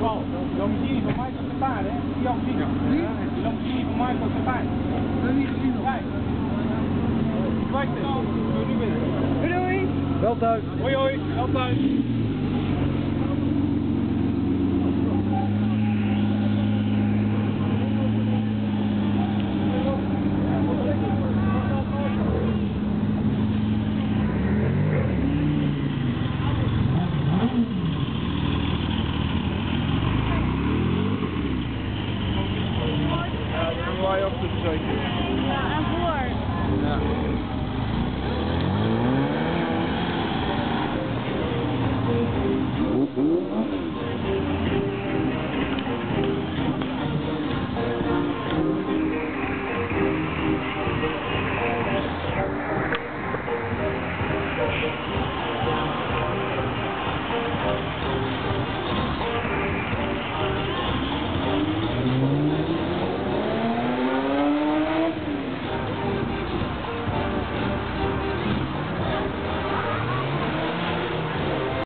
Paul, Lamborghini van Michael Sapijn, hè? Die ook zien. Die Lamborghini van Michael Sapijn. Dat heb ik niet gezien nog. Kijk. Ik weet het. Doe nu weer. Doei. Wel thuis. Hoi hoi, wel thuis. Wij op de zeker. Ja, en voor. Ja.